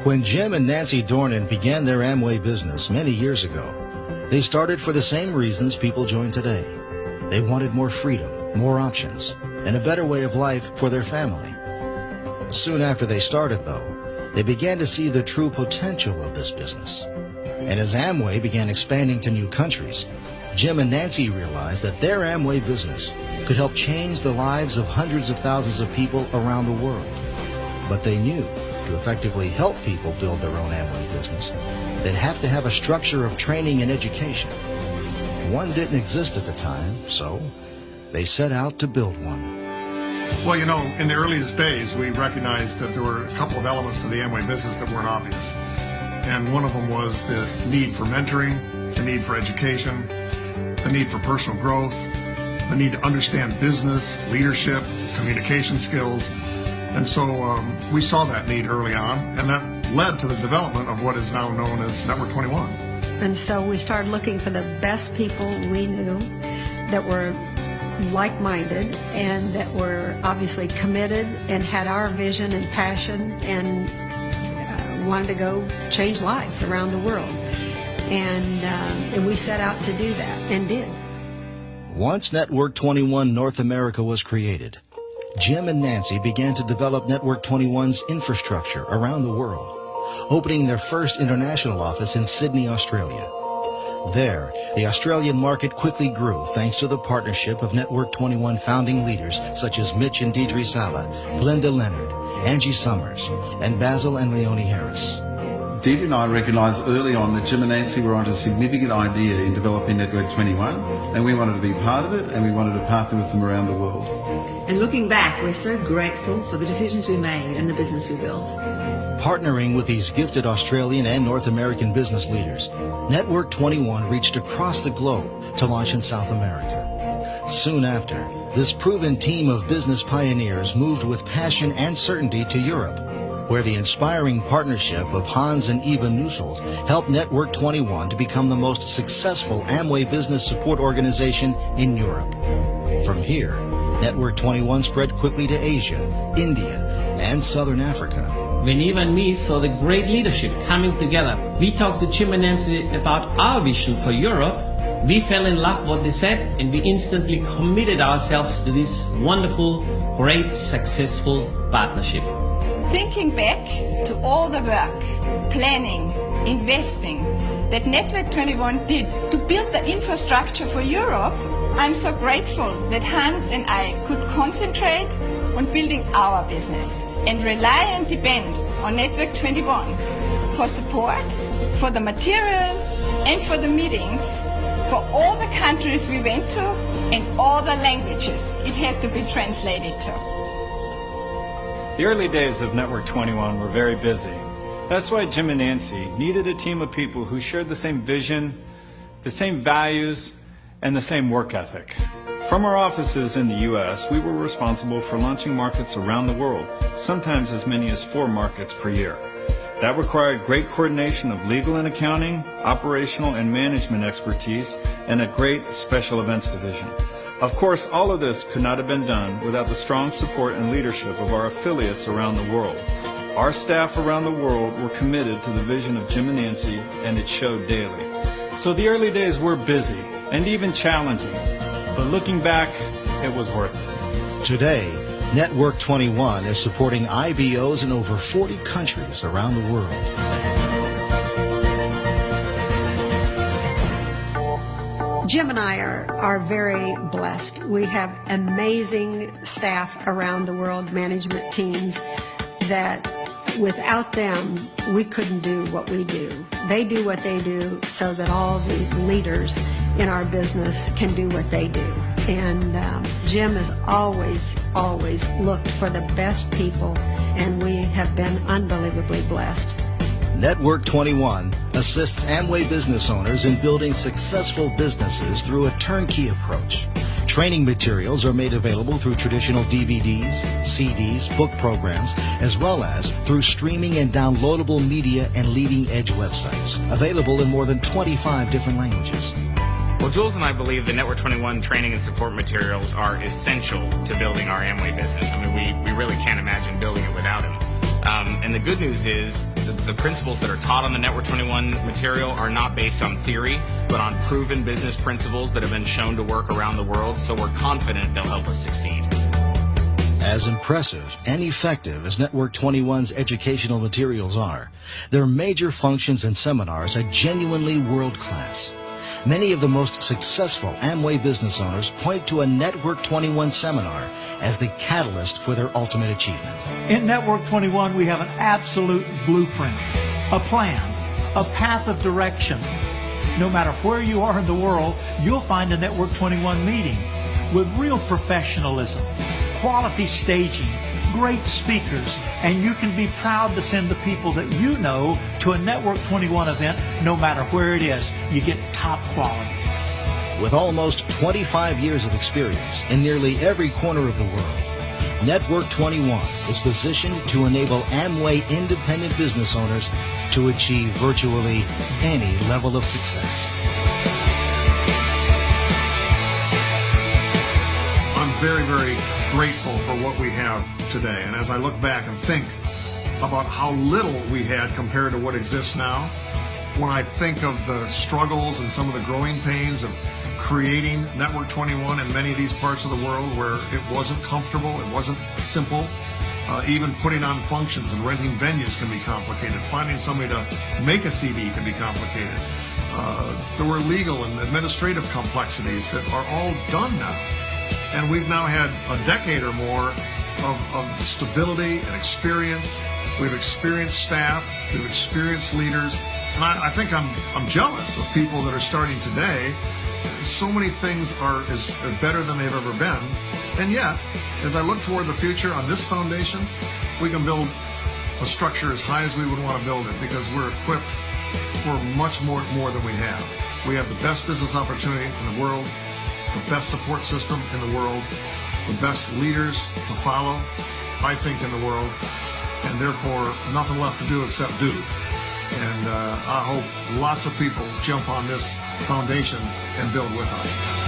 When Jim and Nancy Dornan began their Amway business many years ago, they started for the same reasons people join today. They wanted more freedom, more options, and a better way of life for their family. Soon after they started, though, they began to see the true potential of this business. And as Amway began expanding to new countries, Jim and Nancy realized that their Amway business could help change the lives of hundreds of thousands of people around the world. But they knew to effectively help people build their own Amway business, they'd have to have a structure of training and education. One didn't exist at the time, so they set out to build one. Well, you know, in the earliest days, we recognized that there were a couple of elements to the Amway business that weren't obvious. And one of them was the need for mentoring, the need for education, the need for personal growth, the need to understand business, leadership, communication skills. And so we saw that need early on, and that led to the development of what is now known as Network 21. And so we started looking for the best people we knew that were like-minded and that were obviously committed and had our vision and passion and wanted to go change lives around the world. And we set out to do that and did. Once Network 21 North America was created, Jim and Nancy began to develop Network 21's infrastructure around the world, opening their first international office in Sydney, Australia. There, the Australian market quickly grew thanks to the partnership of Network 21 founding leaders such as Mitch and Deidre Sala, Glenda Leonard, Angie Summers, and Basil and Leonie Harris. Deidre and I recognised early on that Jim and Nancy were onto a significant idea in developing Network 21, and we wanted to be part of it, and we wanted to partner with them around the world. And looking back, we're so grateful for the decisions we made and the business we built. Partnering with these gifted Australian and North American business leaders, Network 21 reached across the globe to launch in South America. Soon after, this proven team of business pioneers moved with passion and certainty to Europe, where the inspiring partnership of Hans and Eva Nusselt helped Network 21 to become the most successful Amway business support organization in Europe. From here, Network 21 spread quickly to Asia, India, and Southern Africa. When Eva and me saw the great leadership coming together, we talked to Jim and Nancy about our vision for Europe. We fell in love with what they said, and we instantly committed ourselves to this wonderful, great, successful partnership. Thinking back to all the work, planning, investing that Network 21 did to build the infrastructure for Europe, I'm so grateful that Hans and I could concentrate on building our business and rely and depend on Network 21 for support, for the material and for the meetings, for all the countries we went to and all the languages it had to be translated to. The early days of Network 21 were very busy. That's why Jim and Nancy needed a team of people who shared the same vision, the same values, and the same work ethic. From our offices in the U.S., we were responsible for launching markets around the world, sometimes as many as 4 markets per year. That required great coordination of legal and accounting, operational and management expertise, and a great special events division. Of course, all of this could not have been done without the strong support and leadership of our affiliates around the world. Our staff around the world were committed to the vision of Jim and Nancy, and it showed daily. So the early days were busy and even challenging, but looking back, it was worth it. Today, Network 21 is supporting IBOs in over 40 countries around the world. Jim and I are very blessed. We have amazing staff around the world, management teams, that without them, we couldn't do what we do. They do what they do so that all the leaders in our business can do what they do. And Jim has always looked for the best people, and we have been unbelievably blessed. Network 21 assists Amway business owners in building successful businesses through a turnkey approach. Training materials are made available through traditional DVDs, CDs, book programs, as well as through streaming and downloadable media and leading-edge websites, available in more than 25 different languages. Well, Jules and I believe the Network 21 training and support materials are essential to building our Amway business. I mean, we really can't imagine building it without him. And the good news is the principles that are taught on the Network 21 material are not based on theory, but on proven business principles that have been shown to work around the world, so we're confident they'll help us succeed. As impressive and effective as Network 21's educational materials are, their major functions and seminars are genuinely world-class. Many of the most successful Amway business owners point to a Network 21 seminar as the catalyst for their ultimate achievement. In Network 21, we have an absolute blueprint, a plan, a path of direction. No matter where you are in the world, you'll find a Network 21 meeting with real professionalism, quality staging, great speakers, and you can be proud to send the people that you know to a Network 21 event no matter where it is. You get top quality. With almost 25 years of experience in nearly every corner of the world, Network 21 is positioned to enable Amway independent business owners to achieve virtually any level of success. I'm very, very grateful for what we have today. And as I look back and think about how little we had compared to what exists now, when I think of the struggles and some of the growing pains of creating Network 21 in many of these parts of the world where it wasn't comfortable, it wasn't simple, even putting on functions and renting venues can be complicated. Finding somebody to make a CD can be complicated. There were legal and administrative complexities that are all done now. And we've now had a decade or more of stability and experience. We've experienced staff, we've experienced leaders, and I think I'm jealous of people that are starting today. So many things are better than they've ever been, and yet, as I look toward the future on this foundation, we can build a structure as high as we would want to build it because we're equipped for much more than we have. We have the best business opportunity in the world, the best support system in the world, the best leaders to follow, I think, in the world, and therefore nothing left to do except do. And I hope lots of people jump on this foundation and build with us.